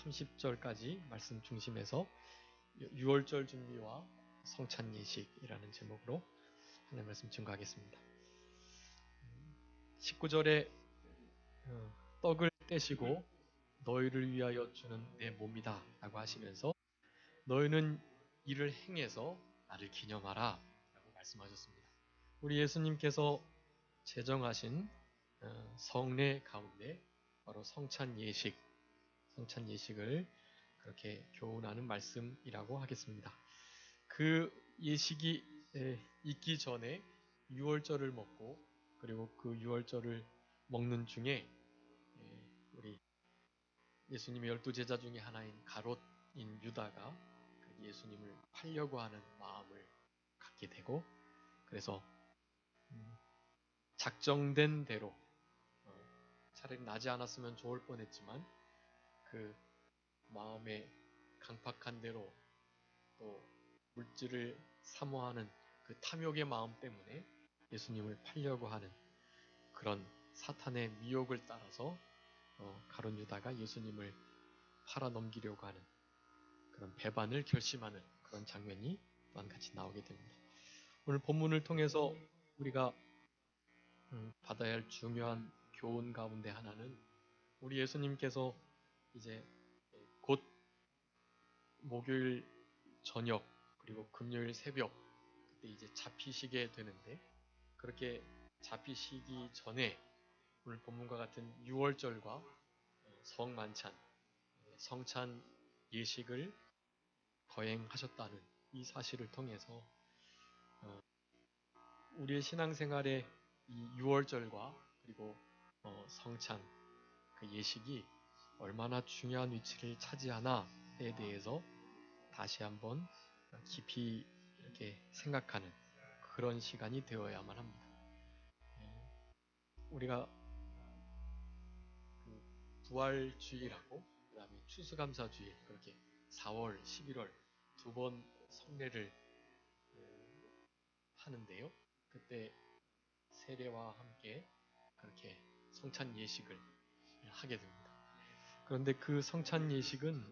30절까지 말씀 중심에서 유월절 준비와 성찬 예식이라는 제목으로 하나님 말씀 증거하겠습니다. 19절에 떡을 떼시고 너희를 위하여 주는 내 몸이다 라고 하시면서 너희는 이를 행해서 나를 기념하라 라고 말씀하셨습니다. 우리 예수님께서 제정하신 성례 가운데 바로 성찬 예식을 그렇게 교훈하는 말씀이라고 하겠습니다. 그 예식이 있기 전에 유월절을 먹고 그리고 그 유월절을 먹는 중에 우리 예수님의 12제자 중에 하나인 가롯인 유다가 예수님을 팔려고 하는 마음을 갖게 되고 그래서 작정된 대로 차라리 나지 않았으면 좋을 뻔했지만 그 마음의 강팍한 대로 또 물질을 사모하는 그 탐욕의 마음 때문에 예수님을 팔려고 하는 그런 사탄의 미혹을 따라서 가룟 유다가 예수님을 팔아 넘기려고 하는 그런 배반을 결심하는 그런 장면이 또한 같이 나오게 됩니다. 오늘 본문을 통해서 우리가 받아야 할 중요한 교훈 가운데 하나는 우리 예수님께서 이제 곧 목요일 저녁 그리고 금요일 새벽 그때 이제 잡히시게 되는데 그렇게 잡히시기 전에 오늘 본문과 같은 유월절과 성만찬, 성찬 예식을 거행하셨다는 이 사실을 통해서 우리의 신앙생활에 이 유월절과 그리고 성찬 그 예식이 얼마나 중요한 위치를 차지하나에 대해서 다시 한번 깊이 이렇게 생각하는 그런 시간이 되어야만 합니다. 우리가 부활주일하고 그 다음에 추수감사주일 그렇게 4월, 11월 두 번 성례를 하는데요. 그때 세례와 함께 그렇게 성찬 예식을 하게 됩니다. 그런데 그 성찬 예식은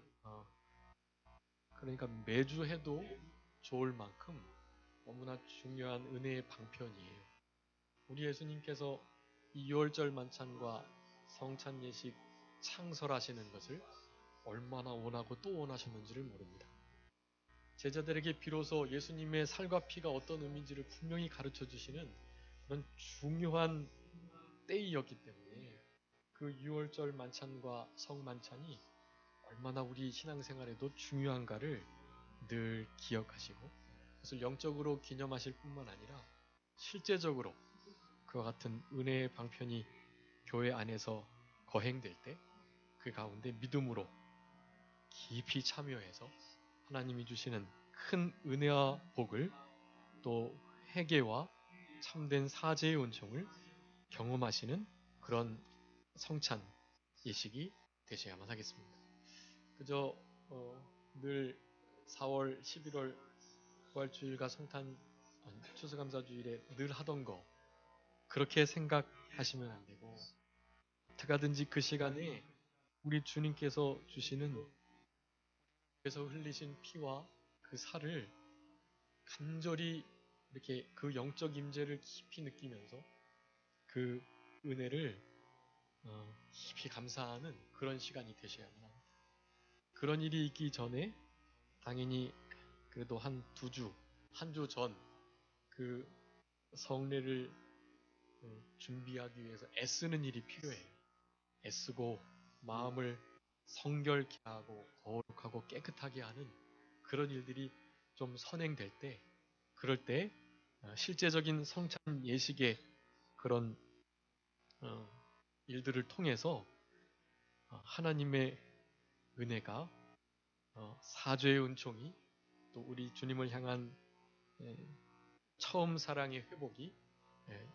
그러니까 매주 해도 좋을 만큼 너무나 중요한 은혜의 방편이에요. 우리 예수님께서 이 유월절 만찬과 성찬 예식 창설하시는 것을 얼마나 원하고 또 원하셨는지를 모릅니다. 제자들에게 비로소 예수님의 살과 피가 어떤 의미인지를 분명히 가르쳐 주시는 그런 중요한 때이었기 때문에 그 유월절 만찬과 성만찬이 얼마나 우리 신앙생활에도 중요한가를 늘 기억하시고 그것을 영적으로 기념하실 뿐만 아니라 실제적으로 그와 같은 은혜의 방편이 교회 안에서 거행될 때 그 가운데 믿음으로 깊이 참여해서 하나님이 주시는 큰 은혜와 복을 또 회개와 참된 사죄의 은총을 경험하시는 그런 성찬 예식이 되셔야만 하겠습니다. 그저 늘 4월, 11월 부활주일과 성탄 추수감사주일에 늘 하던 거 그렇게 생각하시면 안 되고 어떻게든지 그 시간에 우리 주님께서 주시는 그래서 흘리신 피와 그 살을 간절히 이렇게 그 영적 임재를 깊이 느끼면서 그 은혜를 깊이 감사하는 그런 시간이 되셔야만 합니다. 그런 일이 있기 전에 당연히 그래도 한 주 전 그 성례를 준비하기 위해서 애쓰는 일이 필요해요. 애쓰고 마음을 성결케 하고 거룩하고 깨끗하게 하는 그런 일들이 좀 선행될 때 그럴 때 실제적인 성찬 예식의 그런 일들을 통해서 하나님의 은혜가 사죄의 은총이 또 우리 주님을 향한 처음 사랑의 회복이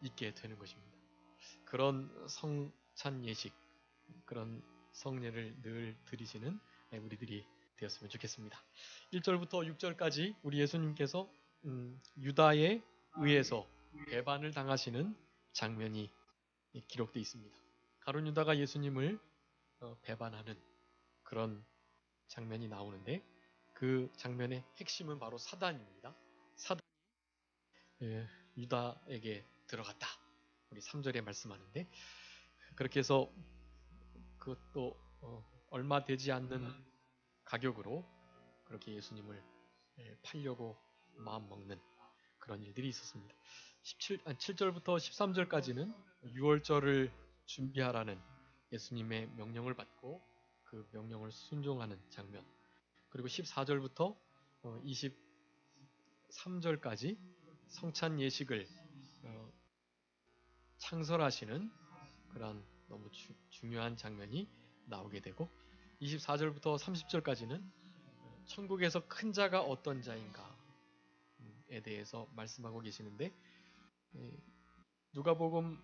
있게 되는 것입니다. 그런 성찬 예식 그런 성례를 늘 드리시는 우리들이 되었으면 좋겠습니다. 1절부터 6절까지 우리 예수님께서 유다에 의해서 배반을 당하시는 장면이 기록되어 있습니다. 가룟 유다가 예수님을 배반하는 그런 장면이 나오는데 그 장면의 핵심은 바로 사단입니다. 사단이 유다에게 들어갔다. 우리 3절에 말씀하는데 그렇게 해서 그것도 얼마 되지 않는 가격으로 그렇게 예수님을 팔려고 마음먹는 그런 일들이 있었습니다. 7절부터 13절까지는 유월절을 준비하라는 예수님의 명령을 받고 그 명령을 순종하는 장면. 그리고 14절부터 23절까지 성찬 예식을 창설하시는 그런 너무 중요한 장면이 나오게 되고 24절부터 30절까지는 천국에서 큰 자가 어떤 자인가에 대해서 말씀하고 계시는데 누가복음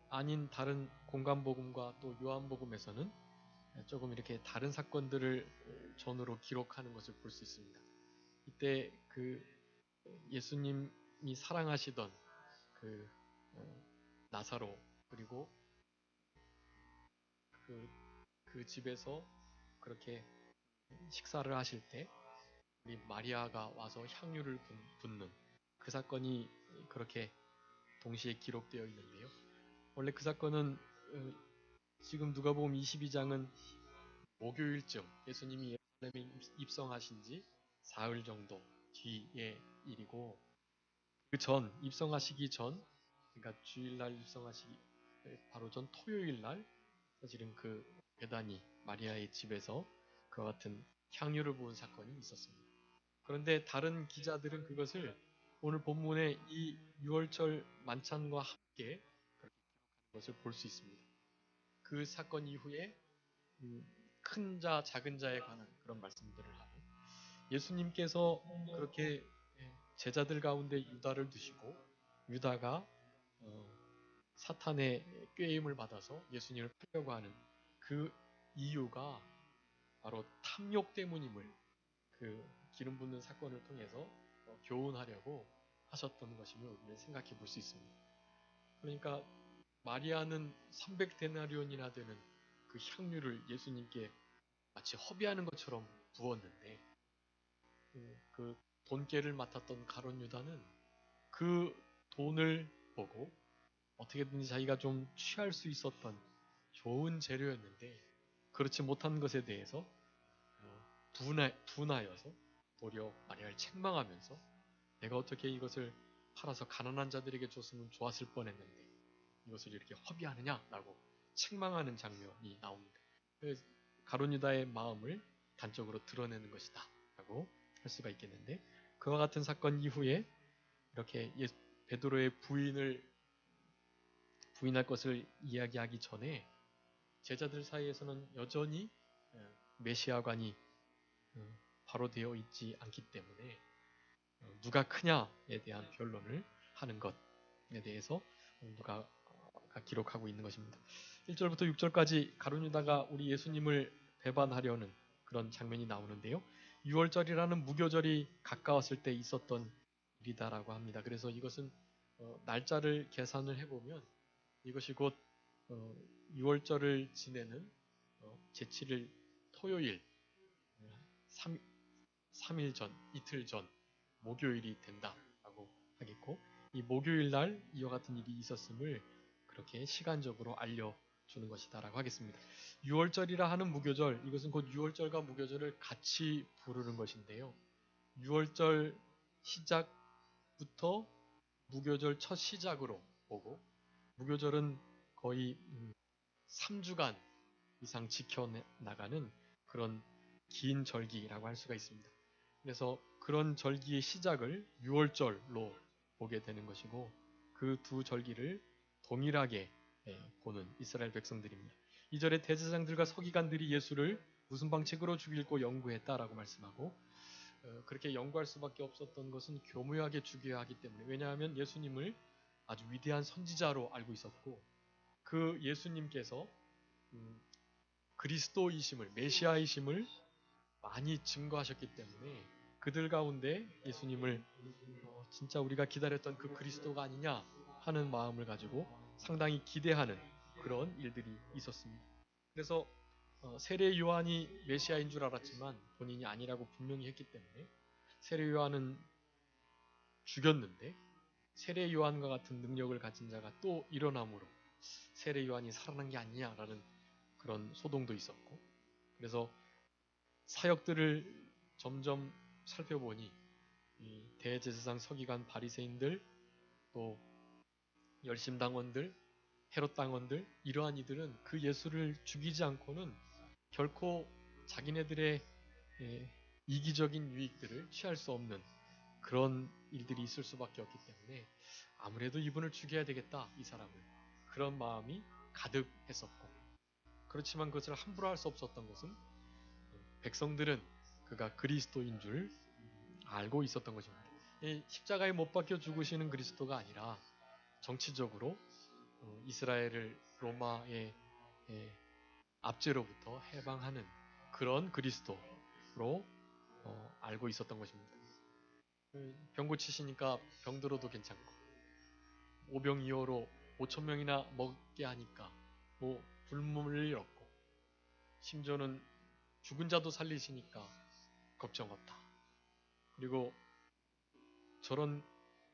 아닌 다른 공관복음과 또 요한복음에서는 조금 이렇게 다른 사건들을 전으로 기록하는 것을 볼 수 있습니다. 이때 그 예수님이 사랑하시던 그 나사로 그리고 그 집에서 그렇게 식사를 하실 때 우리 마리아가 와서 향유를 붓는 그 사건이 그렇게 동시에 기록되어 있는데요. 원래 그 사건은 지금 누가복음 22장은 목요일쯤 예수님이 예루살렘에 입성하신 지 사흘 정도 뒤의 일이고 그 전 입성하시기 전 그러니까 주일날 입성하시기 바로 전 토요일날 사실은 그 베다니 마리아의 집에서 그와 같은 향유를 부은 사건이 있었습니다. 그런데 다른 기자들은 그것을 오늘 본문의 이 유월절 만찬과 함께 그렇게 기록하는 것을 볼 수 있습니다. 그 사건 이후에 큰 자, 작은 자에 관한 그런 말씀들을 하고 예수님께서 그렇게 제자들 가운데 유다를 두시고 유다가 사탄의 꾀임을 받아서 예수님을 팔려고 하는 그 이유가 바로 탐욕 때문임을 그 기름 붓는 사건을 통해서 교훈하려고 하셨던 것임을 우리는 생각해 볼 수 있습니다. 그러니까 마리아는 300데나리온이나 되는 그 향유를 예수님께 마치 허비하는 것처럼 부었는데 그 돈깨를 맡았던 가룟 유다는 그 돈을 보고 어떻게든지 자기가 좀 취할 수 있었던 좋은 재료였는데 그렇지 못한 것에 대해서 분하여서 도리어 마리아를 책망하면서 내가 어떻게 이것을 팔아서 가난한 자들에게 줬으면 좋았을 뻔했는데 이것을 이렇게 허비하느냐라고 책망하는 장면이 나옵니다. 가룟 유다의 마음을 단적으로 드러내는 것이다라고 할 수가 있겠는데 그와 같은 사건 이후에 이렇게 베드로의 부인할 것을 이야기하기 전에 제자들 사이에서는 여전히 메시아관이 바로 되어 있지 않기 때문에 누가 크냐에 대한 변론을 하는 것에 대해서 누가가 기록하고 있는 것입니다. 1절부터 6절까지 가룟 유다가 우리 예수님을 배반하려는 그런 장면이 나오는데요. 6월절이라는 무교절이 가까웠을 때 있었던 일이다라고 합니다. 그래서 이것은 날짜를 계산을 해보면 이것이 곧 6월절을 지내는 제7일 토요일 3일 전, 이틀 전 목요일이 된다라고 하겠고 이 목요일 날 이와 같은 일이 있었음을 그렇게 시간적으로 알려주는 것이다라고 하겠습니다. 6월절이라 하는 무교절 이것은 곧 6월절과 무교절을 같이 부르는 것인데요. 6월절 시작부터 무교절 첫 시작으로 보고 무교절은 거의 3주간 이상 지켜나가는 그런 긴 절기라고 할 수가 있습니다. 그래서 그런 절기의 시작을 6월절로 보게 되는 것이고 그 두 절기를 동일하게 보는 이스라엘 백성들입니다. 2절에 대제사장들과 서기관들이 예수를 무슨 방책으로 죽일고 연구했다라고 말씀하고 그렇게 연구할 수밖에 없었던 것은 교묘하게 죽여야 하기 때문에 왜냐하면 예수님을 아주 위대한 선지자로 알고 있었고 그 예수님께서 그리스도이심을 메시아이심을 많이 증거하셨기 때문에 그들 가운데 예수님을 진짜 우리가 기다렸던 그 그리스도가 아니냐 하는 마음을 가지고 상당히 기대하는 그런 일들이 있었습니다. 그래서 세례 요한이 메시아인 줄 알았지만 본인이 아니라고 분명히 했기 때문에 세례 요한은 죽였는데 세례 요한과 같은 능력을 가진 자가 또 일어남으로 세례 요한이 살아난 게 아니냐라는 그런 소동도 있었고, 그래서 사역들을 점점 살펴보니 이 대제사장 서기관 바리새인들 또 열심당원들 헤롯 당원들 이러한 이들은 그 예수를 죽이지 않고는 결코 자기네들의 이기적인 유익들을 취할 수 없는 그런 일들이 있을 수밖에 없기 때문에 아무래도 이분을 죽여야 되겠다, 이 사람을. 그런 마음이 가득했었고, 그렇지만 그것을 함부로 할 수 없었던 것은 백성들은 그가 그리스도인 줄 알고 있었던 것입니다. 십자가에 못 박혀 죽으시는 그리스도가 아니라 정치적으로 이스라엘을 로마의 압제로부터 해방하는 그런 그리스도로 알고 있었던 것입니다. 병 고치시니까 병들어도 괜찮고 오병이어로 5천 명이나 먹게 하니까 뭐 굶을 일 없고, 심지어는 죽은 자도 살리시니까 걱정 없다. 그리고 저런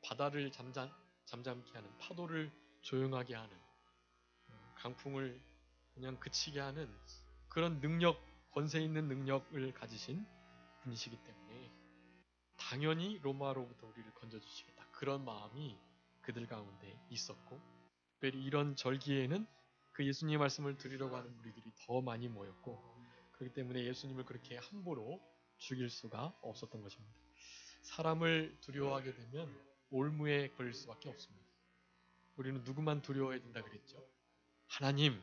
바다를 잠잠케 하는, 파도를 조용하게 하는, 강풍을 그냥 그치게 하는 그런 능력, 권세 있는 능력을 가지신 분이시기 때문에 당연히 로마로부터 우리를 건져주시겠다, 그런 마음이 그들 가운데 있었고, 특별히 이런 절기에는 그 예수님의 말씀을 드리려고 하는 무리들이 더 많이 모였고, 그렇기 때문에 예수님을 그렇게 함부로 죽일 수가 없었던 것입니다. 사람을 두려워하게 되면 올무에 걸릴 수밖에 없습니다. 우리는 누구만 두려워해야 된다 그랬죠? 하나님,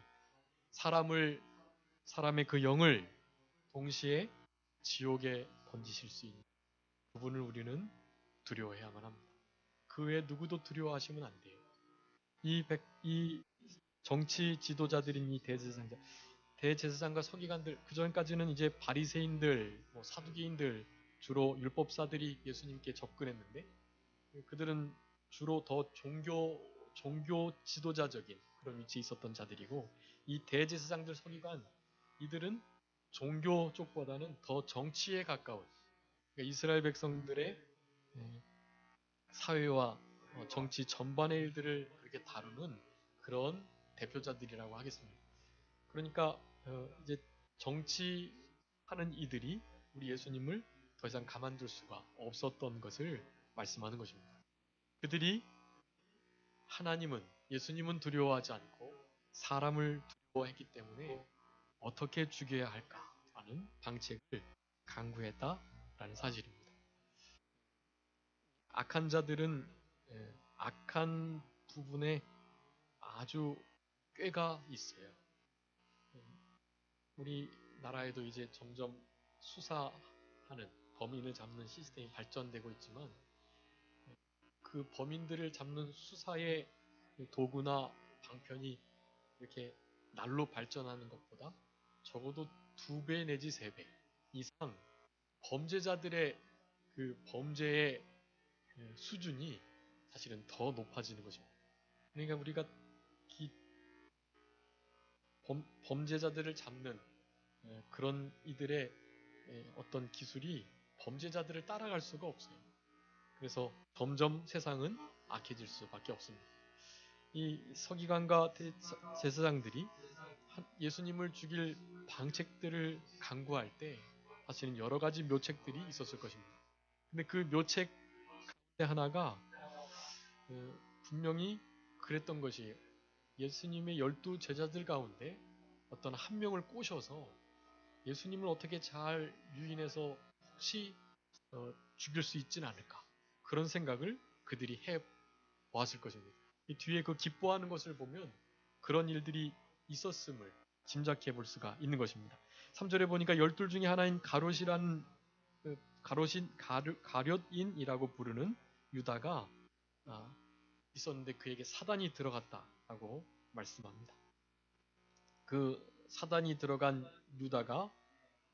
사람의 그 영을 동시에 지옥에 던지실 수 있는 그분을 우리는 두려워해야만 합니다. 그 외에 누구도 두려워하시면 안 돼요. 이 정치 지도자들인 이 대제사장과 서기관들, 그 전까지는 이제 바리새인들, 사두개인들, 주로 율법사들이 예수님께 접근했는데, 그들은 주로 더 종교 지도자적인 그런 위치에 있었던 자들이고, 이 대제사장들, 서기관, 이들은 종교 쪽보다는 더 정치에 가까운, 그러니까 이스라엘 백성들의 사회와 정치 전반의 일들을 그렇게 다루는 그런 대표자들이라고 하겠습니다. 그러니까 이제 정치하는 이들이 우리 예수님을 더 이상 가만둘 수가 없었던 것을 말씀하는 것입니다. 그들이 예수님은 두려워하지 않고 사람을 두려워했기 때문에 어떻게 죽여야 할까라는 방책을 강구했다라는 사실입니다. 악한 자들은 악한 부분에 아주 꾀가 있어요. 우리나라에도 이제 점점 수사하는, 범인을 잡는 시스템이 발전되고 있지만, 그 범인들을 잡는 수사의 도구나 방편이 이렇게 날로 발전하는 것보다 적어도 2배 내지 3배 이상 범죄자들의 그 범죄의 수준이 사실은 더 높아지는 것입니다. 그러니까 우리가 이 범죄자들을 잡는 그런 이들의 어떤 기술이 범죄자들을 따라갈 수가 없어요. 그래서 점점 세상은 악해질 수밖에 없습니다. 이 서기관과 제사장들이 예수님을 죽일 방책들을 강구할 때 사실은 여러 가지 묘책들이 있었을 것입니다. 근데 그 묘책 가운데 하나가 분명히 그랬던 것이에요. 예수님의 12 제자들 가운데 어떤 한 명을 꼬셔서 예수님을 어떻게 잘 유인해서 혹시 죽일 수 있지는 않을까, 그런 생각을 그들이 해 보았을 것입니다. 이 뒤에 그 기뻐하는 것을 보면 그런 일들이 있었음을 짐작해 볼 수가 있는 것입니다. 3절에 보니까 12 중에 하나인 가룟인이라고 부르는 유다가 있었는데 그에게 사단이 들어갔다라고 말씀합니다. 그 사단이 들어간 유다가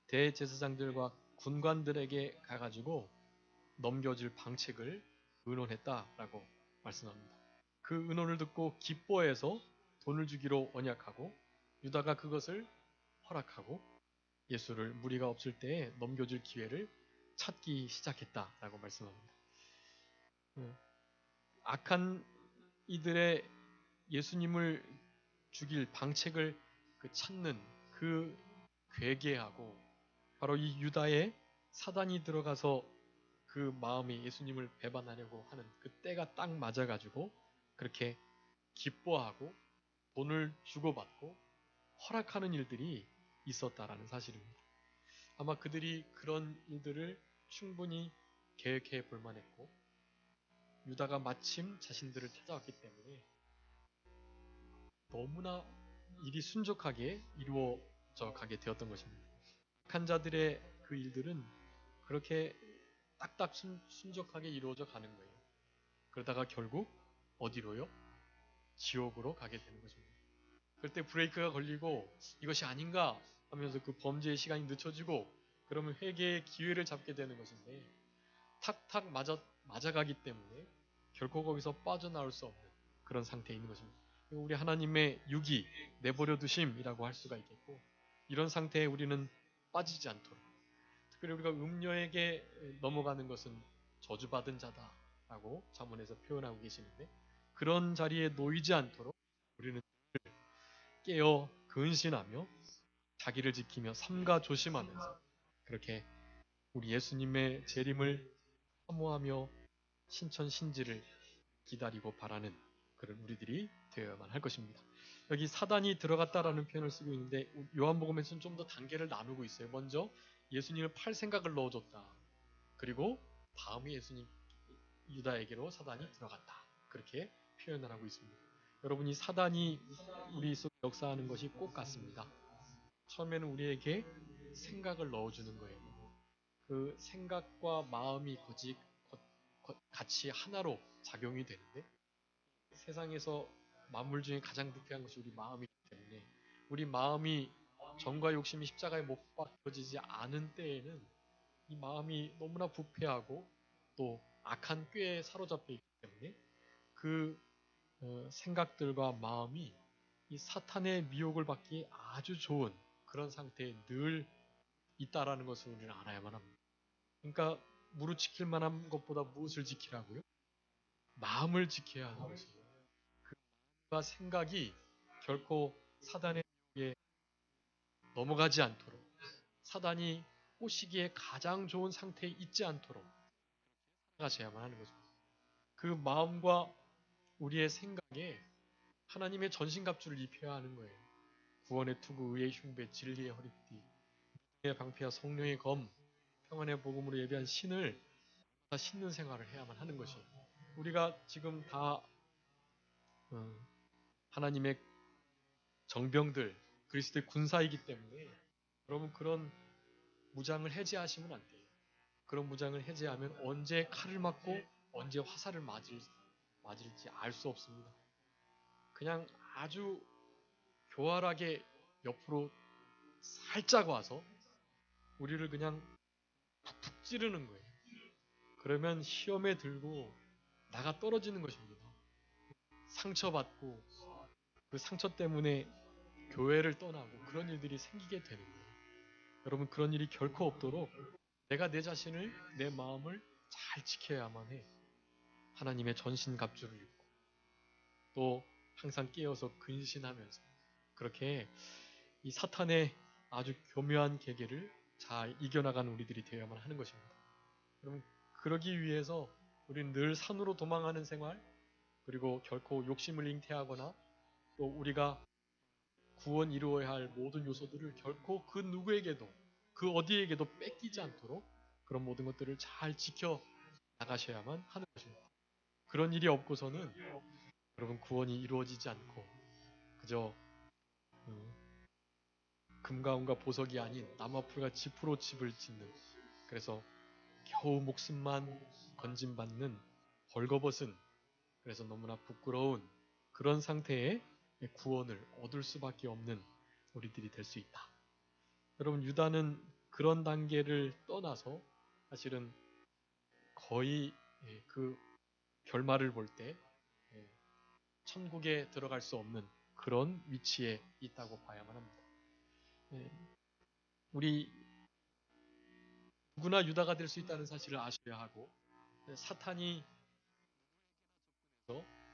대제사장들과 군관들에게 가가지고 넘겨질 방책을 의논했다라고 말씀합니다. 그 의논을 듣고 기뻐해서 돈을 주기로 언약하고 유다가 그것을 허락하고 예수를 무리가 없을 때에 넘겨줄 기회를 찾기 시작했다라고 말씀합니다. 악한 이들의 예수님을 죽일 방책을 찾는 그 괴계하고 바로 이 유다의 사단이 들어가서 그 마음이 예수님을 배반하려고 하는 그 때가 딱 맞아가지고 그렇게 기뻐하고 돈을 주고받고 허락하는 일들이 있었다라는 사실입니다. 아마 그들이 그런 일들을 충분히 계획해 볼 만했고 유다가 마침 자신들을 찾아왔기 때문에 너무나 일이 순적하게 이루어져 가게 되었던 것입니다. 악한 자들의 그 일들은 그렇게 딱딱 순적하게 이루어져 가는 거예요. 그러다가 결국 어디로요? 지옥으로 가게 되는 것입니다. 그때 브레이크가 걸리고 이것이 아닌가 하면서 그 범죄의 시간이 늦춰지고 그러면 회개의 기회를 잡게 되는 것인데 탁탁 맞아가기 때문에 결코 거기서 빠져나올 수 없는 그런 상태에 있는 것입니다. 우리 하나님의 유기, 내버려 두심이라고 할 수가 있겠고 이런 상태에 우리는 빠지지 않도록 특별히 우리가 음녀에게 넘어가는 것은 저주받은 자다라고 자문에서 표현하고 계시는데 그런 자리에 놓이지 않도록 우리는 깨어 근신하며 자기를 지키며 삼가 조심하면서 그렇게 우리 예수님의 재림을 사모하며 신천신지를 기다리고 바라는 그런 우리들이 되어야만 할 것입니다. 여기 사단이 들어갔다라는 표현을 쓰고 있는데 요한복음에서는 좀 더 단계를 나누고 있어요. 먼저 예수님을 팔 생각을 넣어줬다. 그리고 다음에 예수님 유다에게로 사단이 들어갔다. 그렇게 표현을 하고 있습니다. 여러분이 사단이 우리 속에 역사하는 것이 꼭 같습니다. 처음에는 우리에게 생각을 넣어주는 거예요. 그 생각과 마음이 같이 하나로 작용이 되는데 세상에서 만물 중에 가장 부패한 것이 우리 마음이기 때문에 우리 마음이 정과 욕심이 십자가에 못 박혀지지 않은 때에는 이 마음이 너무나 부패하고 또 악한 꾀에 사로잡혀 있기 때문에 그 생각들과 마음이 이 사탄의 미혹을 받기 아주 좋은 그런 상태에 늘 있다라는 것을 우리는 알아야만 합니다. 그러니까 무릇 지킬 만한 것보다 무엇을 지키라고요? 마음을 지켜야 하는 것이에요. 그 마음과 생각이 결코 사단의 미혹에 넘어가지 않도록 사단이 꼬시기에 가장 좋은 상태에 있지 않도록 살아가셔야만 하는 거죠. 그 마음과 우리의 생각에 하나님의 전신갑주를 입혀야 하는 거예요. 구원의 투구, 의의 흉배, 진리의 허리띠, 의 방패와 성령의 검, 평안의 복음으로 예비한 신을 다 신는 생활을 해야만 하는 것이에요. 우리가 지금 다 하나님의 정병들, 그리스도의 군사이기 때문에 여러분 그런 무장을 해제하시면 안 돼요. 그런 무장을 해제하면 언제 칼을 맞고 언제 화살을 맞을지 알 수 없습니다. 그냥 아주 교활하게 옆으로 살짝 와서 우리를 그냥 푹푹 찌르는 거예요. 그러면 시험에 들고 나가 떨어지는 것입니다. 상처받고 그 상처 때문에 교회를 떠나고 그런 일들이 생기게 되는 거예요. 여러분 그런 일이 결코 없도록 내가 내 자신을 내 마음을 잘 지켜야만 해. 하나님의 전신갑주를 입고 또 항상 깨어서 근신하면서 그렇게 이 사탄의 아주 교묘한 계계를 잘 이겨나가는 우리들이 되어야만 하는 것입니다. 여러분 그러기 위해서 우리는 늘 산으로 도망하는 생활 그리고 결코 욕심을 잉태하거나 또 우리가 구원 이루어야 할 모든 요소들을 결코 그 누구에게도 그 어디에게도 뺏기지 않도록 그런 모든 것들을 잘 지켜 나가셔야만 하는 것입니다. 그런 일이 없고서는 여러분 구원이 이루어지지 않고 그저 금과 은과 보석이 아닌 나무풀과 지푸로 집을 짓는 그래서 겨우 목숨만 건짐받는 벌거벗은 그래서 너무나 부끄러운 그런 상태의 구원을 얻을 수밖에 없는 우리들이 될 수 있다. 여러분 유다는 그런 단계를 떠나서 사실은 거의 그 결말을 볼 때 천국에 들어갈 수 없는 그런 위치에 있다고 봐야만 합니다. 예, 우리 누구나 유다가 될 수 있다는 사실을 아셔야 하고 사탄이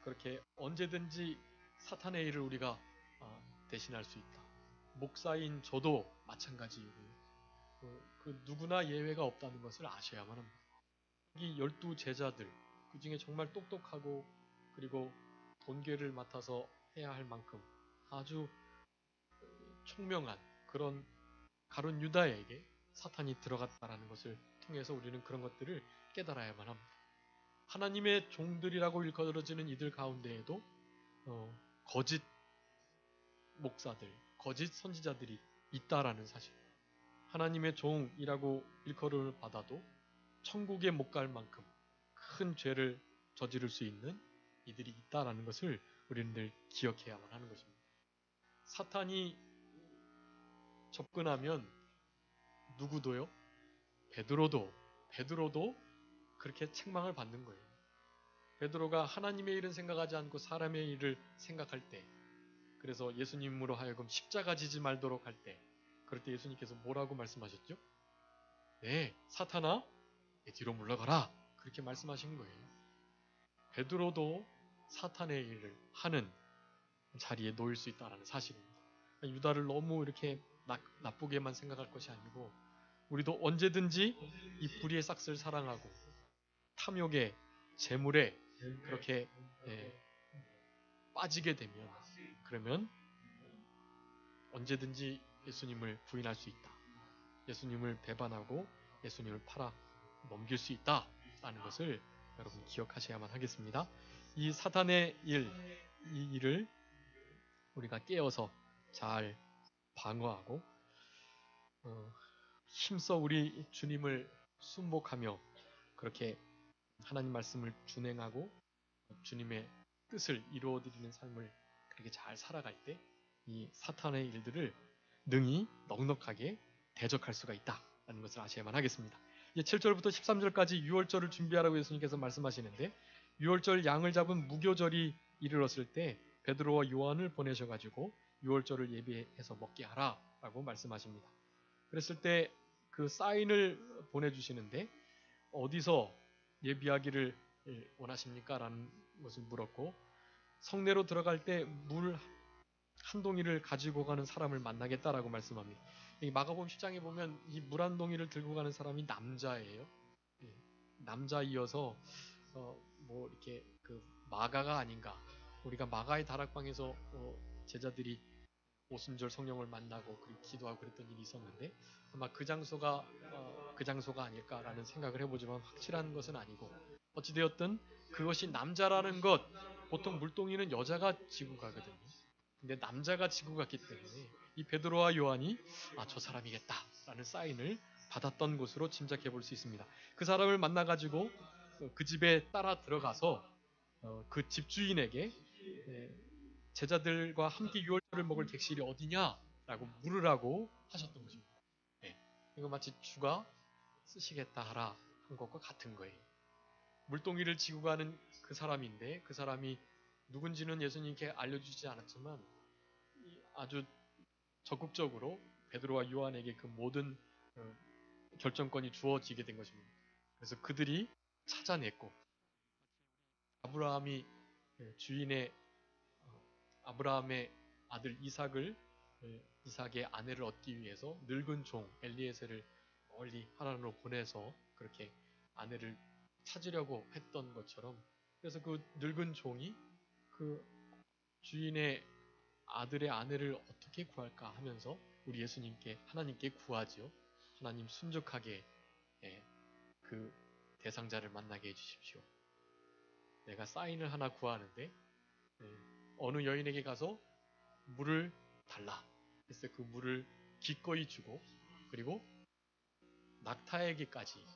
그렇게 언제든지 사탄의 일을 우리가 대신할 수 있다. 목사인 저도 마찬가지이고 그 누구나 예외가 없다는 것을 아셔야만 합니다. 이 12제자들 그 중에 정말 똑똑하고 그리고 본궤를 맡아서 해야 할 만큼 아주 총명한 그런 가룟 유다에게 사탄이 들어갔다라는 것을 통해서 우리는 그런 것들을 깨달아야만 합니다. 하나님의 종들이라고 일컬어지는 이들 가운데에도 거짓 목사들, 거짓 선지자들이 있다라는 사실. 하나님의 종이라고 일컬음을 받아도 천국에 못 갈 만큼 큰 죄를 저지를 수 있는 이들이 있다라는 것을 우리는 늘 기억해야만 하는 것입니다. 사탄이 접근하면 누구도요? 베드로도 그렇게 책망을 받는 거예요. 베드로가 하나님의 일은 생각하지 않고 사람의 일을 생각할 때, 그래서 예수님으로 하여금 십자가 지지 말도록 할 때, 그럴 때 예수님께서 뭐라고 말씀하셨죠? 네, 사탄아, 내 뒤로 물러가라. 그렇게 말씀하신 거예요. 베드로도 사탄의 일을 하는 자리에 놓일 수 있다는 사실입니다. 유다를 너무 이렇게 나쁘게만 생각할 것이 아니고 우리도 언제든지 이 불의의 싹을 사랑하고 탐욕에 재물에 그렇게 빠지게 되면 그러면 언제든지 예수님을 부인할 수 있다. 예수님을 배반하고 예수님을 팔아 넘길 수 있다라는 것을 여러분 기억하셔야만 하겠습니다. 이 사탄의 일, 이 일을 우리가 깨어서 잘 방어하고 힘써 우리 주님을 순복하며 그렇게 하나님 말씀을 준행하고 주님의 뜻을 이루어드리는 삶을 그렇게 잘 살아갈 때 이 사탄의 일들을 능히 넉넉하게 대적할 수가 있다는 것을 아셔야만 하겠습니다. 이제 7절부터 13절까지 유월절을 준비하라고 예수님께서 말씀하시는데 유월절 양을 잡은 무교절이 이르렀을 때 베드로와 요한을 보내셔가지고 유월절을 예비해서 먹게 하라라고 말씀하십니다. 그랬을 때 그 사인을 보내주시는데 어디서 예비하기를 원하십니까? 라는 것을 물었고 성내로 들어갈 때 물 한 동이를 가지고 가는 사람을 만나겠다라고 말씀합니다. 마가복음 10장에 보면 이 물 한 동이를 들고 가는 사람이 남자예요. 남자이어서 뭐 이렇게 그 마가가 아닌가. 우리가 마가의 다락방에서 제자들이 오순절 성령을 만나고 기도하고 그랬던 일이 있었는데 아마 그 장소가 아닐까라는 생각을 해보지만 확실한 것은 아니고 어찌되었든 그것이 남자라는 것 보통 물동이는 여자가 지고 가거든요. 근데 남자가 지고 갔기 때문에 이 베드로와 요한이 저 사람이겠다라는 사인을 받았던 것으로 짐작해 볼 수 있습니다. 그 사람을 만나가지고 그 집에 따라 들어가서 그 집주인에게 제자들과 함께 유월절을 먹을 객실이 어디냐라고 물으라고 하셨던 것입니다. 이거 마치 주가 쓰시겠다 하라 한 것과 같은 거예요. 물동이를 지고 가는 그 사람인데 그 사람이 누군지는 예수님께 알려주지 않았지만 아주 적극적으로 베드로와 요한에게 그 모든 결정권이 주어지게 된 것입니다. 그래서 그들이 찾아냈고 아브라함이 주인의 아브라함의 아들 이삭의 아내를 얻기 위해서 늙은 종 엘리에셀을 멀리 하란으로 보내서 그렇게 아내를 찾으려고 했던 것처럼 그래서 그 늙은 종이 그 주인의 아들의 아내를 어떻게 구할까 하면서 우리 예수님께 하나님께 구하지요. 하나님 순적하게 그 대상자를 만나게 해주십시오. 내가 사인을 하나 구하는데 어느 여인에게 가서 물을 달라. 그래서 그 물을 기꺼이 주고 그리고 낙타에게까지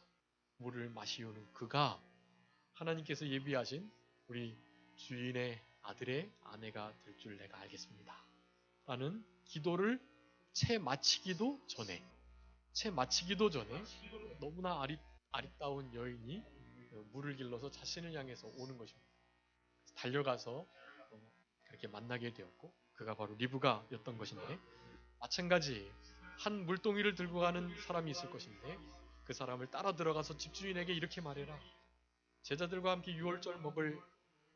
물을 마시우는 그가 하나님께서 예비하신 우리 주인의 아들의 아내가 될 줄 내가 알겠습니다. 라는 기도를 채 마치기도 전에 너무나 아리따운 여인이 물을 길러서 자신을 향해서 오는 것입니다. 달려가서 그렇게 만나게 되었고 그가 바로 리브가였던 것인데 마찬가지 한 물동이를 들고 가는 사람이 있을 것인데 그 사람을 따라 들어가서 집주인에게 이렇게 말해라. 제자들과 함께 유월절 먹을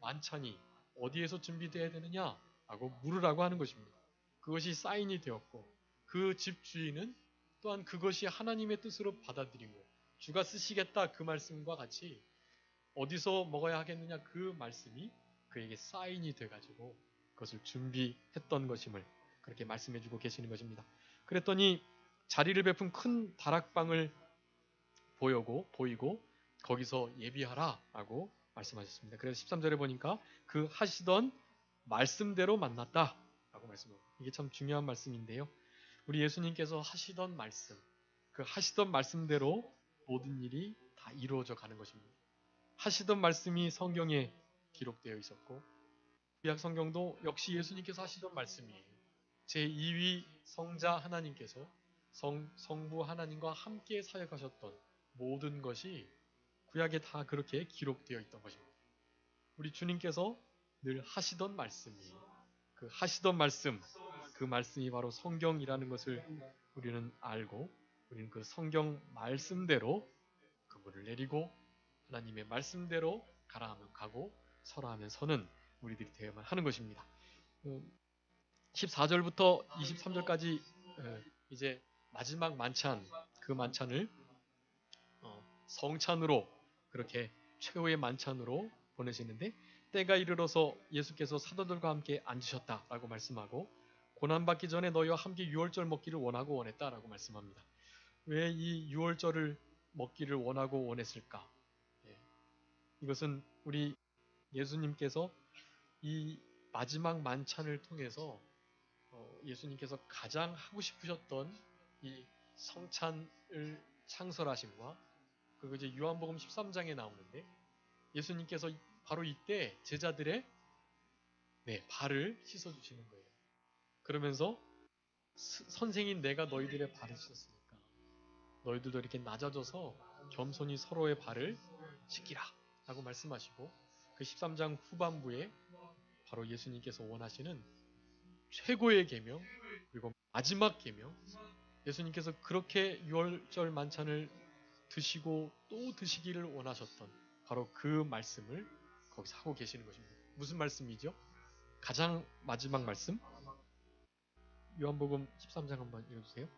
만찬이 어디에서 준비되어야 되느냐? 하고 물으라고 하는 것입니다. 그것이 사인이 되었고 그 집주인은 또한 그것이 하나님의 뜻으로 받아들이고 주가 쓰시겠다 그 말씀과 같이 어디서 먹어야 하겠느냐 그 말씀이 그에게 사인이 돼가지고 그것을 준비했던 것임을 그렇게 말씀해주고 계시는 것입니다. 그랬더니 자리를 베푼 큰 다락방을 보이고 거기서 예비하라 라고 말씀하셨습니다. 그래서 13절에 보니까 그 하시던 말씀대로 만났다 라고 말씀합니다. 이게 참 중요한 말씀인데요. 우리 예수님께서 하시던 말씀, 그 하시던 말씀대로 모든 일이 다 이루어져 가는 것입니다. 하시던 말씀이 성경에 기록되어 있었고 구약 성경도 역시 예수님께서 하시던 말씀이에요. 제2위 성자 하나님께서 성부 하나님과 함께 사역하셨던 모든 것이 구약에 다 그렇게 기록되어 있던 것입니다. 우리 주님께서 늘 하시던 말씀이에요. 그 하시던 말씀, 그 말씀이 바로 성경이라는 것을 우리는 알고 우리는 그 성경 말씀대로 그분을 내리고 하나님의 말씀대로 가라 하면 가고 서라 하면 서는 우리들이 되어야만 하는 것입니다. 14절부터 23절까지 이제 마지막 만찬, 그 만찬을 성찬으로 그렇게 최후의 만찬으로 보내시는데 때가 이르러서 예수께서 사도들과 함께 앉으셨다라고 말씀하고 고난받기 전에 너희와 함께 유월절 먹기를 원하고 원했다라고 말씀합니다. 왜 이 유월절을 먹기를 원하고 원했을까? 이것은 우리 예수님께서 이 마지막 만찬을 통해서 예수님께서 가장 하고 싶으셨던 이 성찬을 창설하심과 그리고 이제 요한복음 13장에 나오는데 예수님께서 바로 이때 제자들의 발을 씻어주시는 거예요. 그러면서 선생인 내가 너희들의 발을 씻었으니까 너희들도 이렇게 낮아져서 겸손히 서로의 발을 씻기라 라고 말씀하시고 그 13장 후반부에 바로 예수님께서 원하시는 최고의 계명 그리고 마지막 계명 예수님께서 그렇게 유월절 만찬을 드시고 또 드시기를 원하셨던 바로 그 말씀을 거기서 하고 계시는 것입니다. 무슨 말씀이죠? 가장 마지막 말씀 요한복음 13장 한번 읽어주세요.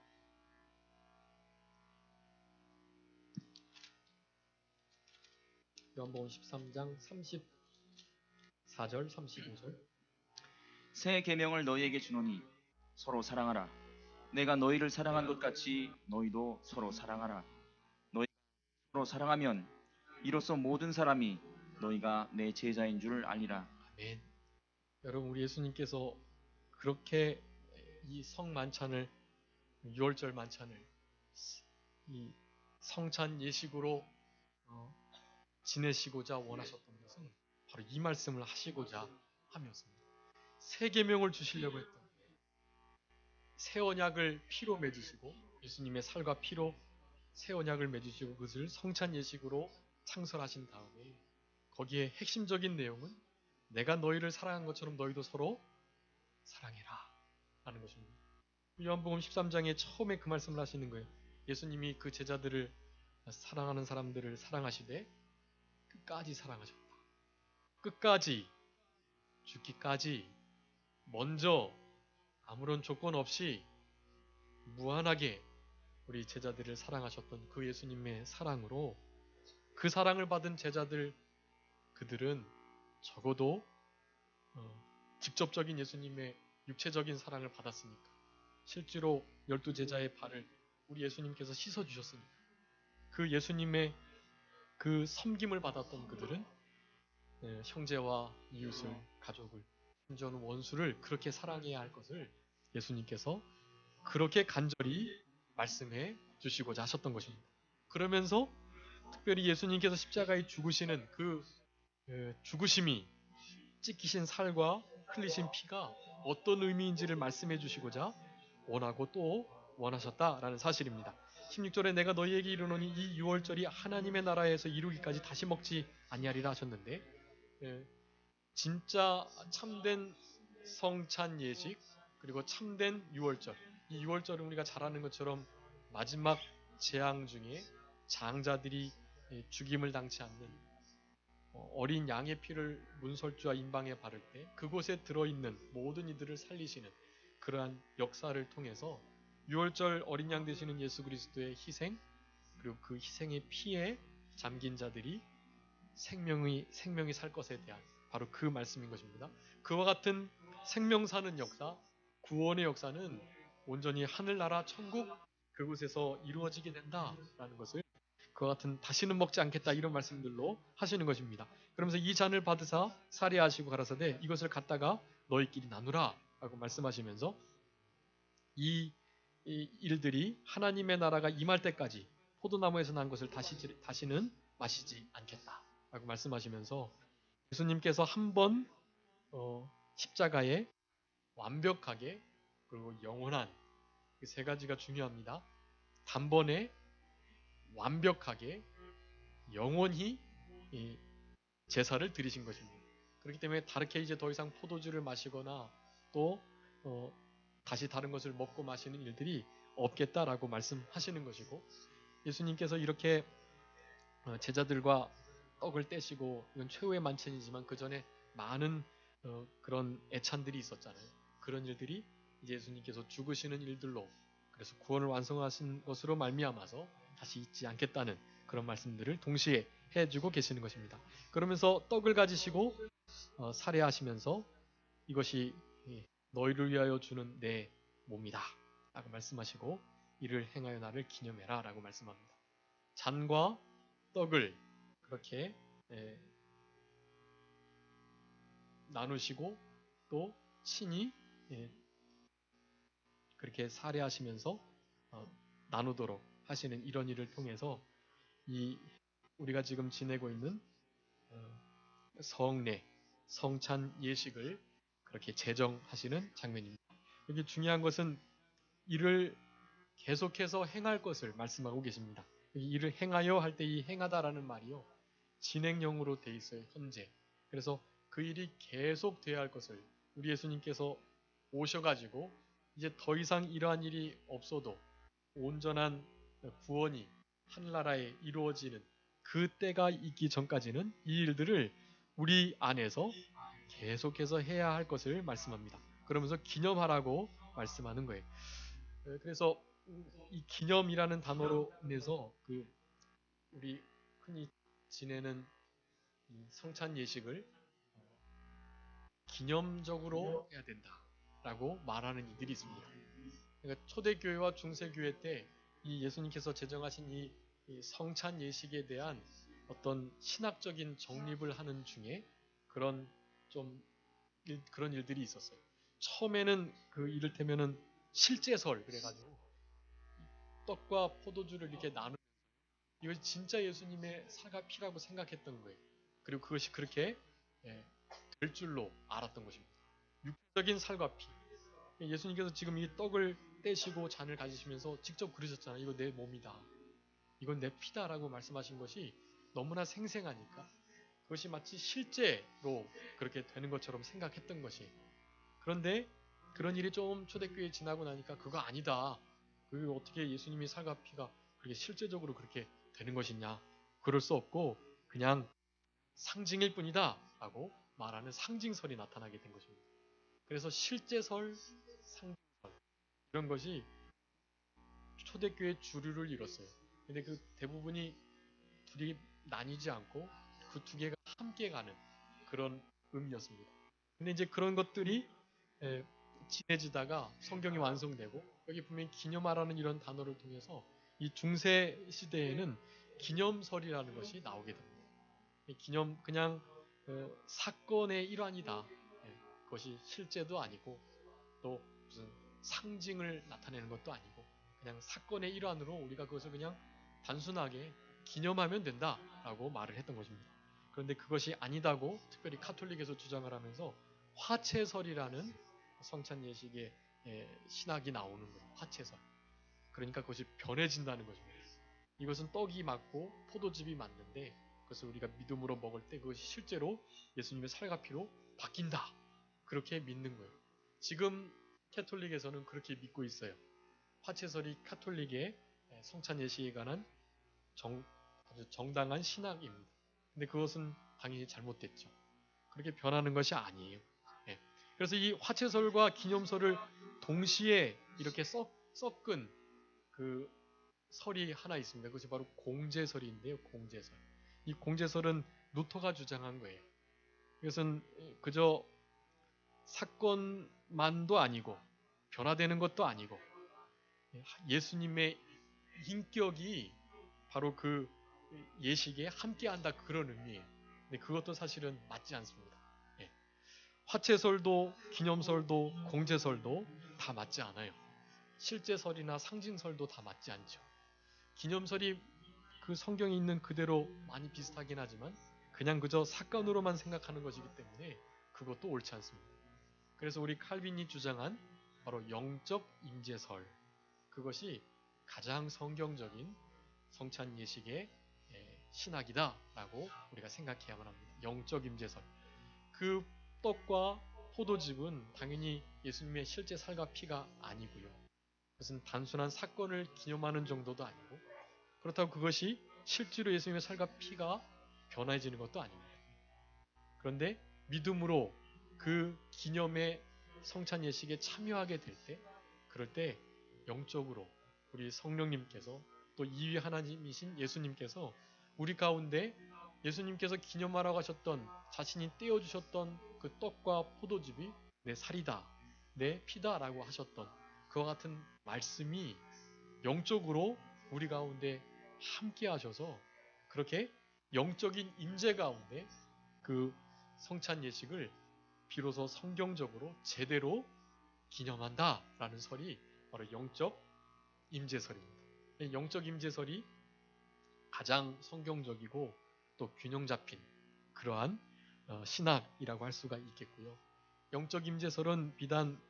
요한복음 13장 34절 35절 새 계명을 너희에게 주노니 서로 사랑하라. 내가 너희를 사랑한 것 같이 너희도 서로 사랑하라. 너희가 서로 사랑하면 이로써 모든 사람이 너희가 내 제자인 줄 알리라. 아멘. 여러분 우리 예수님께서 그렇게 이 성만찬을 유월절 만찬을 이 성찬 예식으로 지내시고자 원하셨던 것은 바로 이 말씀을 하시고자 함이었습니다. 새 계명을 주시려고 했던 새 언약을 피로 맺으시고 예수님의 살과 피로 새 언약을 맺으시고 그것을 성찬 예식으로 창설하신 다음에 거기에 핵심적인 내용은 내가 너희를 사랑한 것처럼 너희도 서로 사랑해라 라는 것입니다. 요한복음 13장에 처음에 그 말씀을 하시는 거예요. 예수님이 그 제자들을 사랑하는 사람들을 사랑하시되 끝까지 사랑하셨다. 끝까지 죽기까지 먼저 아무런 조건 없이 무한하게 우리 제자들을 사랑하셨던 그 예수님의 사랑으로 그 사랑을 받은 제자들 그들은 적어도 직접적인 예수님의 육체적인 사랑을 받았으니까 실제로 12제자의 발을 우리 예수님께서 씻어주셨으니까 그 예수님의 그 섬김을 받았던 그들은 형제와 이웃을 가족을 심지어는 원수를 그렇게 사랑해야 할 것을 예수님께서 그렇게 간절히 말씀해 주시고자 하셨던 것입니다. 그러면서 특별히 예수님께서 십자가에 죽으시는 그 죽으심이 찢기신 살과 흘리신 피가 어떤 의미인지를 말씀해 주시고자 원하고 또 원하셨다라는 사실입니다. 16절에 내가 너희에게 이르노니 이 유월절이 하나님의 나라에서 이루기까지 다시 먹지 아니하리라 하셨는데 진짜 참된 성찬 예식 그리고 참된 유월절 이 6월절은 우리가 잘 아는 것처럼 마지막 재앙 중에 장자들이 죽임을 당치 않는 어린 양의 피를 문설주와 임방에 바를 때 그곳에 들어있는 모든 이들을 살리시는 그러한 역사를 통해서 6월절 어린 양 되시는 예수 그리스도의 희생, 그리고 그 희생의 피에 잠긴 자들이 생명이 살 것에 대한 바로 그 말씀인 것입니다. 그와 같은 생명 사는 역사, 구원의 역사는 온전히 하늘나라 천국 그곳에서 이루어지게 된다라는 것을, 그와 같은 다시는 먹지 않겠다 이런 말씀들로 하시는 것입니다. 그러면서 이 잔을 받으사 살해하시고 가라사대 이것을 갖다가 너희끼리 나누라 라고 말씀하시면서 이 일들이 하나님의 나라가 임할 때까지 포도나무에서 난 것을 다시는 마시지 않겠다 라고 말씀하시면서 예수님께서 한번 십자가에 완벽하게, 그리고 영원한, 그 세 가지가 중요합니다. 단번에 완벽하게 영원히 이 제사를 드리신 것입니다. 그렇기 때문에 다르게 이제 더 이상 포도주를 마시거나 또 다시 다른 것을 먹고 마시는 일들이 없겠다라고 말씀하시는 것이고, 예수님께서 이렇게 제자들과 떡을 떼시고, 이건 최후의 만찬이지만 그 전에 많은 그런 애찬들이 있었잖아요. 그런 일들이 이제 예수님께서 죽으시는 일들로, 그래서 구원을 완성하신 것으로 말미암아서 다시 잊지 않겠다는 그런 말씀들을 동시에 해주고 계시는 것입니다. 그러면서 떡을 가지시고 살해하시면서 이것이 너희를 위하여 주는 내 몸이다 라고 말씀하시고, 이를 행하여 나를 기념해라 라고 말씀합니다. 잔과 떡을 그렇게 나누시고 또 친히 그렇게 살해하시면서 나누도록 하시는 이런 일을 통해서 우리가 지금 지내고 있는 성례, 성찬 예식을 그렇게 제정하시는 장면입니다. 여기 중요한 것은 이를 계속해서 행할 것을 말씀하고 계십니다. 여기 이를 행하여 할 때 이 행하다라는 말이요, 진행형으로 돼 있어요, 현재. 그래서 그 일이 계속 돼야 할 것을, 우리 예수님께서 오셔가지고 이제 더 이상 이러한 일이 없어도 온전한 구원이 하늘나라에 이루어지는 그 때가 있기 전까지는 이 일들을 우리 안에서 계속해서 해야 할 것을 말씀합니다. 그러면서 기념하라고 말씀하는 거예요. 그래서 이 기념이라는 단어로 인해서 우리 흔히 지내는 이 성찬 예식을 기념적으로 해야 된다라고 말하는 이들이 있습니다. 그러니까 초대교회와 중세교회 때 이 예수님께서 제정하신 이 성찬 예식에 대한 어떤 신학적인 정립을 하는 중에 그런 그런 일들이 있었어요. 처음에는 이를테면은 실제설 그래가지고 떡과 포도주를 이렇게 나누, 이것이 진짜 예수님의 살과 피라고 생각했던 거예요. 그리고 그것이 그렇게 될 줄로 알았던 것입니다. 육적인 살과 피. 예수님께서 지금 이 떡을 떼시고 잔을 가지시면서 직접 그러셨잖아요. 이거 내 몸이다. 이건 내 피다라고 말씀하신 것이 너무나 생생하니까 그것이 마치 실제로 그렇게 되는 것처럼 생각했던 것이. 그런데 그런 일이 좀 초대교회에 지나고 나니까 그거 아니다. 그 어떻게 예수님이 살과 피가 그렇게 실제적으로 그렇게 되는 것이냐. 그럴 수 없고 그냥 상징일 뿐이다 라고 말하는 상징설이 나타나게 된 것입니다. 그래서 실제설, 상징설 이런 것이 초대교회 주류를 이뤘어요. 근데 그 대부분이 둘이 나뉘지 않고 그 두 개가 함께 가는 그런 의미였습니다. 근데 이제 그런 것들이 진해지다가 성경이 완성되고, 여기 분명히 기념하라는 이런 단어를 통해서 이 중세 시대에는 기념설이라는 것이 나오게 됩니다. 기념, 그냥 사건의 일환이다. 그것이 실제도 아니고 또 무슨 상징을 나타내는 것도 아니고 그냥 사건의 일환으로 우리가 그것을 그냥 단순하게 기념하면 된다라고 말을 했던 것입니다. 그런데 그것이 아니다고 특별히 카톨릭에서 주장을 하면서 화채설이라는 성찬 예식의 신학이 나오는 거예요. 화채설. 그러니까 그것이 변해진다는 것입니다. 이것은 떡이 맞고 포도즙이 맞는데 그것을 우리가 믿음으로 먹을 때 그것이 실제로 예수님의 살과 피로 바뀐다. 그렇게 믿는 거예요. 지금 캐톨릭에서는 그렇게 믿고 있어요. 화채설이 카톨릭의 성찬 예식에 관한 아주 정당한 신학입니다. 근데 그것은 당연히 잘못됐죠. 그렇게 변하는 것이 아니에요. 예. 그래서 이 화채설과 기념설을 동시에 이렇게 섞은 그 설이 하나 있습니다. 그것이 바로 공제설인데요. 공제설. 이 공제설은 루터가 주장한 거예요. 이것은 그저 사건만도 아니고 변화되는 것도 아니고 예수님의 인격이 바로 그 예식에 함께한다 그런 의미예요. 근데 그것도 사실은 맞지 않습니다. 예. 화채설도 기념설도 공제설도 다 맞지 않아요. 실제설이나 상징설도 다 맞지 않죠. 기념설이 그 성경에 있는 그대로 많이 비슷하긴 하지만 그냥 그저 사건으로만 생각하는 것이기 때문에 그것도 옳지 않습니다. 그래서 우리 칼빈이 주장한 바로 영적 임재설, 그것이 가장 성경적인 성찬 예식의 신학이다라고 우리가 생각해야만 합니다. 영적 임재설. 그 떡과 포도즙은 당연히 예수님의 실제 살과 피가 아니고요. 그것은 단순한 사건을 기념하는 정도도 아니고 그렇다고 그것이 실제로 예수님의 살과 피가 변해지는 것도 아닙니다. 그런데 믿음으로 그 기념의 성찬 예식에 참여하게 될 때, 그럴 때 영적으로 우리 성령님께서 또 이위 하나님이신 예수님께서 우리 가운데 예수님께서 기념하라고 하셨던 자신이 떼어주셨던 그 떡과 포도즙이 내 살이다, 내 피다라고 하셨던 그와 같은 말씀이 영적으로 우리 가운데 함께 하셔서 그렇게 영적인 임재 가운데 그 성찬 예식을 비로소 성경적으로 제대로 기념한다라는 설이 바로 영적 임재설입니다. 영적 임재설이 가장 성경적이고 또 균형 잡힌 그러한 신학이라고 할 수가 있겠고요. 영적 임재설은 비단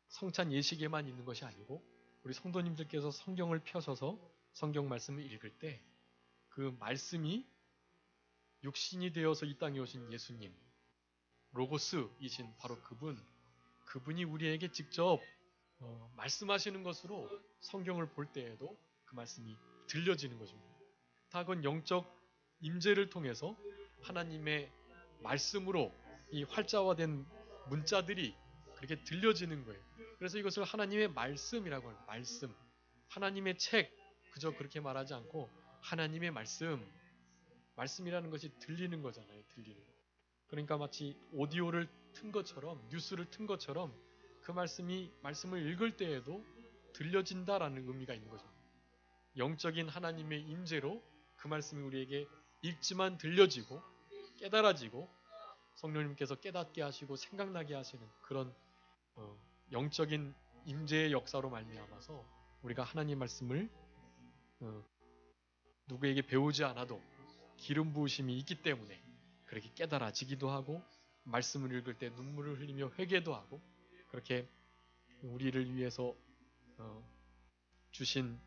성찬 예식에만 있는 것이 아니고 우리 성도님들께서 성경을 펴셔서 성경 말씀을 읽을 때 그 말씀이 육신이 되어서 이 땅에 오신 예수님, 로고스이신 바로 그분이 우리에게 직접 말씀하시는 것으로 성경을 볼 때에도 그 말씀이 들려지는 것입니다. 다은 영적 임재를 통해서 하나님의 말씀으로 이 활자화된 문자들이 그렇게 들려지는 거예요. 그래서 이것을 하나님의 말씀이라고 합니다. 말씀. 하나님의 책, 그저 그렇게 말하지 않고 하나님의 말씀이라는 것이 들리는 거잖아요. 들리는 거. 그러니까 마치 오디오를 튼 것처럼, 뉴스를 튼 것처럼 그 말씀을 읽을 때에도 들려진다라는 의미가 있는 거죠. 영적인 하나님의 임재로 그 말씀이 우리에게 읽지만 들려지고 깨달아지고 성령님께서 깨닫게 하시고 생각나게 하시는 그런 영적인 임재의 역사로 말미암아서 우리가 하나님 말씀을 누구에게 배우지 않아도 기름 부으심이 있기 때문에 그렇게 깨달아지기도 하고 말씀을 읽을 때 눈물을 흘리며 회개도 하고 그렇게 우리를 위해서 주신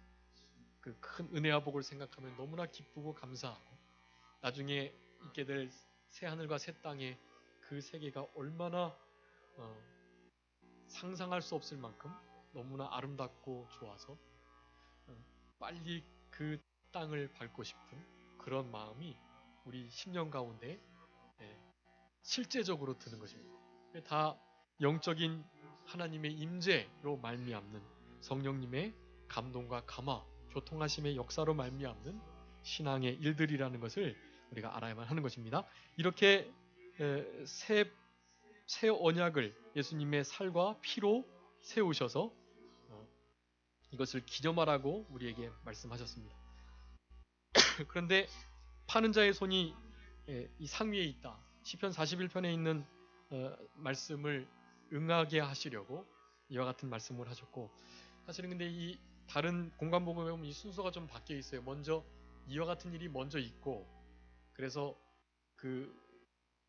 그 큰 은혜와 복을 생각하면 너무나 기쁘고 감사하고 나중에 있게 될 새하늘과 새 땅의 그 세계가 얼마나 상상할 수 없을 만큼 너무나 아름답고 좋아서 빨리 그 땅을 밟고 싶은 그런 마음이 우리 심령 가운데 실제적으로 드는 것입니다. 다 영적인 하나님의 임재로 말미암는 성령님의 감동과 감화, 교통하심의 역사로 말미암는 신앙의 일들이라는 것을 우리가 알아야만 하는 것입니다. 이렇게 새 언약을 예수님의 살과 피로 세우셔서 이것을 기념하라고 우리에게 말씀하셨습니다. 그런데 파는 자의 손이 이 상위에 있다. 시편 41편에 있는 말씀을 응하게 하시려고 이와 같은 말씀을 하셨고 사실은 근데 이 다른 공간복음에 보면 이 순서가 좀 바뀌어 있어요. 먼저 이와 같은 일이 먼저 있고 그래서 그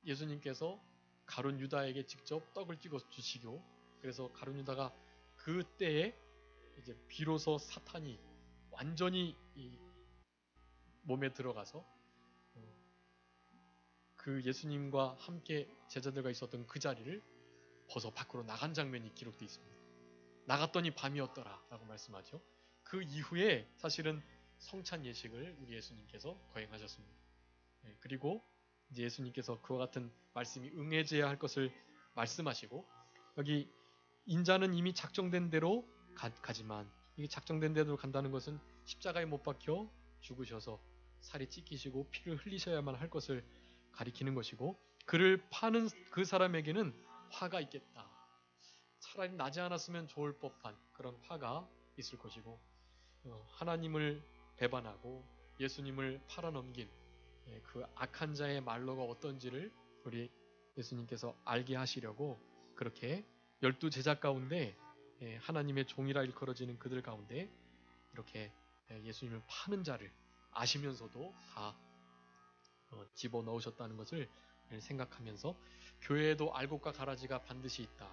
예수님께서 가룟 유다에게 직접 떡을 찍어 주시고 그래서 가룟 유다가 그때에 이제 비로소 사탄이 완전히 이 몸에 들어가서 그 예수님과 함께 제자들과 있었던 그 자리를 벗어 밖으로 나간 장면이 기록되어 있습니다. 나갔더니 밤이었더라 라고 말씀하죠. 그 이후에 사실은 성찬 예식을 우리 예수님께서 거행하셨습니다. 그리고 이제 예수님께서 그와 같은 말씀이 응해져야 할 것을 말씀하시고, 여기 인자는 이미 작정된 대로 가지만, 이게 작정된 대로 간다는 것은 십자가에 못 박혀 죽으셔서 살이 찢기시고 피를 흘리셔야만 할 것을 가리키는 것이고, 그를 파는 그 사람에게는 화가 있겠다. 차라리 나지 않았으면 좋을 법한 그런 화가 있을 것이고, 하나님을 배반하고 예수님을 팔아넘긴 그 악한 자의 말로가 어떤지를 우리 예수님께서 알게 하시려고 그렇게 12제자 가운데 하나님의 종이라 일컬어지는 그들 가운데 이렇게 예수님을 파는 자를 아시면서도 다 집어넣으셨다는 것을 생각하면서, 교회에도 알곡과 가라지가 반드시 있다.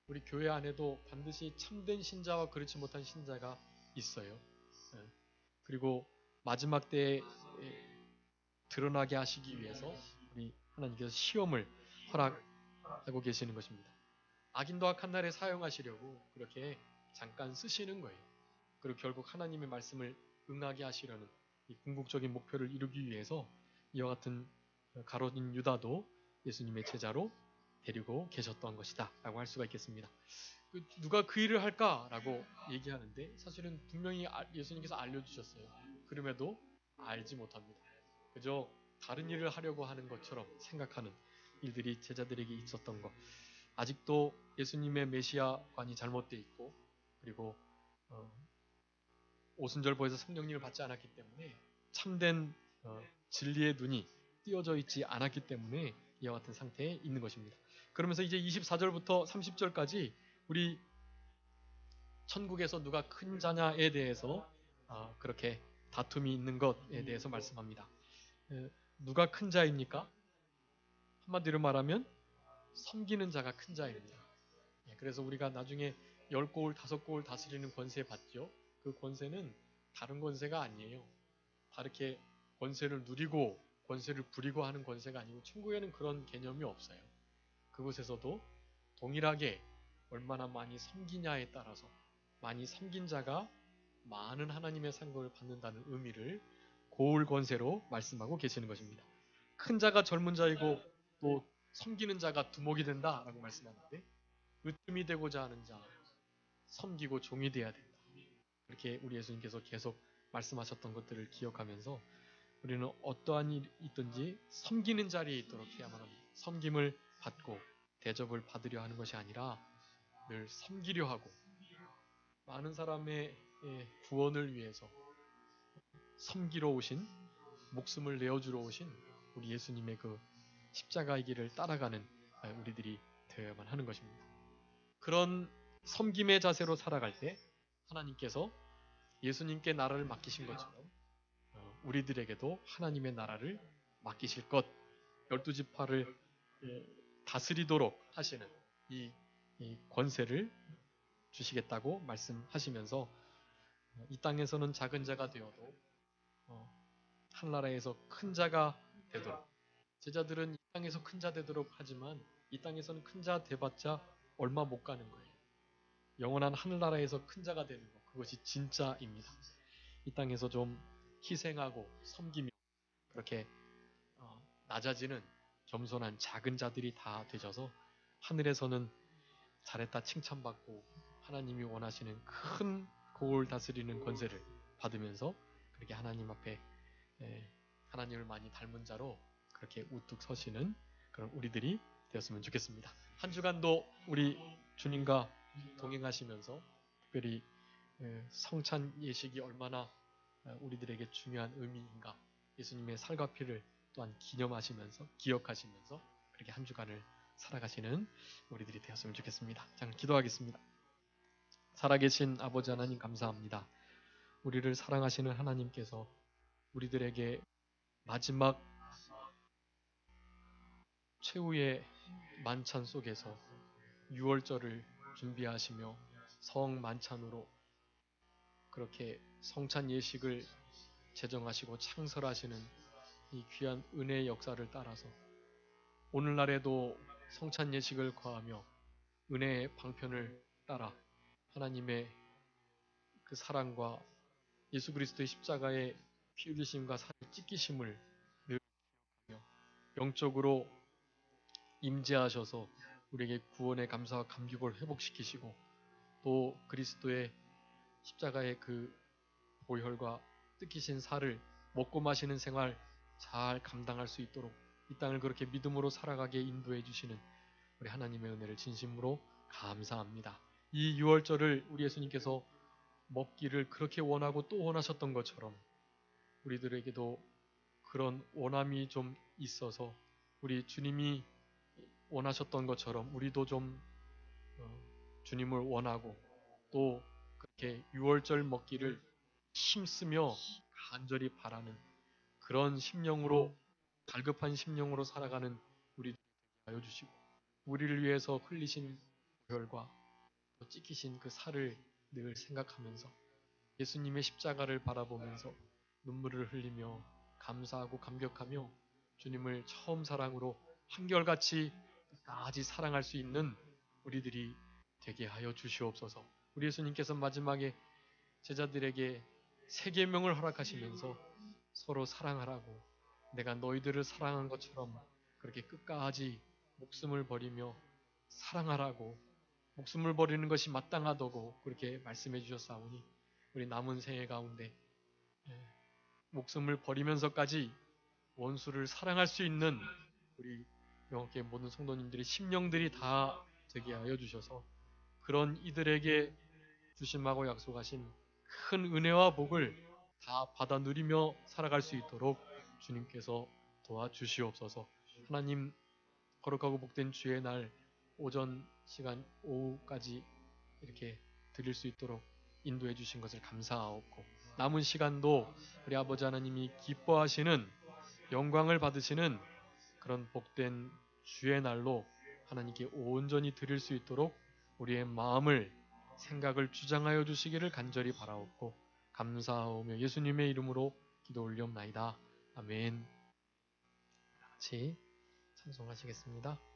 우리 교회 안에도 반드시 참된 신자와 그렇지 못한 신자가 있어요. 그리고 마지막 때에 드러나게 하시기 위해서 우리 하나님께서 시험을 허락하고 계시는 것입니다. 악인도 악한 날에 사용하시려고 그렇게 잠깐 쓰시는 거예요. 그리고 결국 하나님의 말씀을 응하게 하시려는 이 궁극적인 목표를 이루기 위해서 이와 같은 가롯인 유다도 예수님의 제자로 데리고 계셨던 것이다 라고 할 수가 있겠습니다. 누가 그 일을 할까라고 얘기하는데 사실은 분명히 예수님께서 알려주셨어요. 그럼에도 알지 못합니다. 그저 다른 일을 하려고 하는 것처럼 생각하는 일들이 제자들에게 있었던 것. 아직도 예수님의 메시아관이 잘못되어 있고, 그리고 오순절보에서 성령님을 받지 않았기 때문에 참된 진리의 눈이 띄어져 있지 않았기 때문에 이와 같은 상태에 있는 것입니다. 그러면서 이제 24절부터 30절까지 우리 천국에서 누가 큰 자냐에 대해서 그렇게 다툼이 있는 것에 대해서 말씀합니다. 누가 큰 자입니까? 한마디로 말하면 섬기는 자가 큰 자입니다. 그래서 우리가 나중에 10고을, 5고을 다스리는 권세 받죠. 그 권세는 다른 권세가 아니에요. 다르게 권세를 누리고 권세를 부리고 하는 권세가 아니고, 천국에는 그런 개념이 없어요. 그곳에서도 동일하게 얼마나 많이 섬기냐에 따라서 많이 섬긴 자가 많은 하나님의 상급을 받는다는 의미를 고울 권세로 말씀하고 계시는 것입니다. 큰 자가 젊은 자이고 또 섬기는 자가 두목이 된다라고 말씀하는데, 으뜸이 되고자 하는 자, 섬기고 종이 되어야 된다. 그렇게 우리 예수님께서 계속 말씀하셨던 것들을 기억하면서 우리는 어떠한 일이 있든지 섬기는 자리에 있도록 해야만 합니다. 섬김을 받고 대접을 받으려 하는 것이 아니라 늘 섬기려 하고, 많은 사람의 구원을 위해서 섬기러 오신, 목숨을 내어주러 오신 우리 예수님의 그 십자가의 길을 따라가는 우리들이 되어야만 하는 것입니다. 그런 섬김의 자세로 살아갈 때 하나님께서 예수님께 나라를 맡기신 것처럼 우리들에게도 하나님의 나라를 맡기실 것, 12지파를 다스리도록 하시는 이 권세를 주시겠다고 말씀하시면서, 이 땅에서는 작은 자가 되어도 하늘나라에서 큰 자가 되도록, 제자들은 이 땅에서 큰 자 되도록 하지만 이 땅에서는 큰 자 돼봤자 얼마 못 가는 거예요. 영원한 하늘나라에서 큰 자가 되는 것, 그것이 진짜입니다. 이 땅에서 좀 희생하고 섬기며 그렇게 낮아지는 겸손한 작은 자들이 다 되셔서 하늘에서는 잘했다 칭찬받고 하나님이 원하시는 큰 고을 다스리는 권세를 받으면서 그렇게 하나님 앞에 하나님을 많이 닮은 자로 그렇게 우뚝 서시는 그런 우리들이 되었으면 좋겠습니다. 한 주간도 우리 주님과 동행하시면서 특별히 성찬 예식이 얼마나 우리들에게 중요한 의미인가, 예수님의 살과 피를 또한 기억하시면서 그렇게 한 주간을 살아가시는 우리들이 되었으면 좋겠습니다. 자, 기도하겠습니다. 살아계신 아버지 하나님 감사합니다. 우리를 사랑하시는 하나님께서 우리들에게 마지막 최후의 만찬 속에서 유월절을 준비하시며 성만찬으로 그렇게 성찬 예식을 제정하시고 창설하시는 이 귀한 은혜의 역사를 따라서 오늘날에도 성찬 예식을 거하며 은혜의 방편을 따라 하나님의 그 사랑과 예수 그리스도의 십자가의 피 흘리심과 살을 찢기심을 늘 기억하며 영적으로 임재하셔서 우리에게 구원의 감사와 감격을 회복시키시고 또 그리스도의 십자가의 그 보혈과 뜯기신 살을 먹고 마시는 생활 잘 감당할 수 있도록 이 땅을 그렇게 믿음으로 살아가게 인도해 주시는 우리 하나님의 은혜를 진심으로 감사합니다. 이 유월절을 우리 예수님께서 먹기를 그렇게 원하고 또 원하셨던 것처럼 우리들에게도 그런 원함이 좀 있어서 우리 주님이 원하셨던 것처럼 우리도 좀 주님을 원하고 또 그렇게 유월절 먹기를 힘쓰며 간절히 바라는 그런 심령으로 갈급한 심령으로 살아가는 우리 되게 하여 주시고 우리를 위해서 흘리신 보혈과 또 찢기신 그 살을 늘 생각하면서 예수님의 십자가를 바라보면서 눈물을 흘리며 감사하고 감격하며 주님을 처음 사랑으로 한결같이 끝까지 사랑할 수 있는 우리들이 되게 하여 주시옵소서. 우리 예수님께서 마지막에 제자들에게 세 계명을 허락하시면서 서로 사랑하라고 내가 너희들을 사랑한 것처럼 그렇게 끝까지 목숨을 버리며 사랑하라고 목숨을 버리는 것이 마땅하다고 그렇게 말씀해 주셨사오니 우리 남은 생애 가운데 목숨을 버리면서까지 원수를 사랑할 수 있는 우리 영업계 모든 성도님들의 심령들이 다 되게 하여 주셔서 그런 이들에게 주심하고 약속하신 큰 은혜와 복을 다 받아 누리며 살아갈 수 있도록 주님께서 도와주시옵소서. 하나님 거룩하고 복된 주의 날 오전 시간 오후까지 이렇게 드릴 수 있도록 인도해 주신 것을 감사하옵고 남은 시간도 우리 아버지 하나님이 기뻐하시는 영광을 받으시는 그런 복된 주의 날로 하나님께 온전히 드릴 수 있도록 우리의 마음을 생각을 주장하여 주시기를 간절히 바라옵고 감사하오며 예수님의 이름으로 기도 올리옵나이다. 아멘. 같이 찬송하시겠습니다.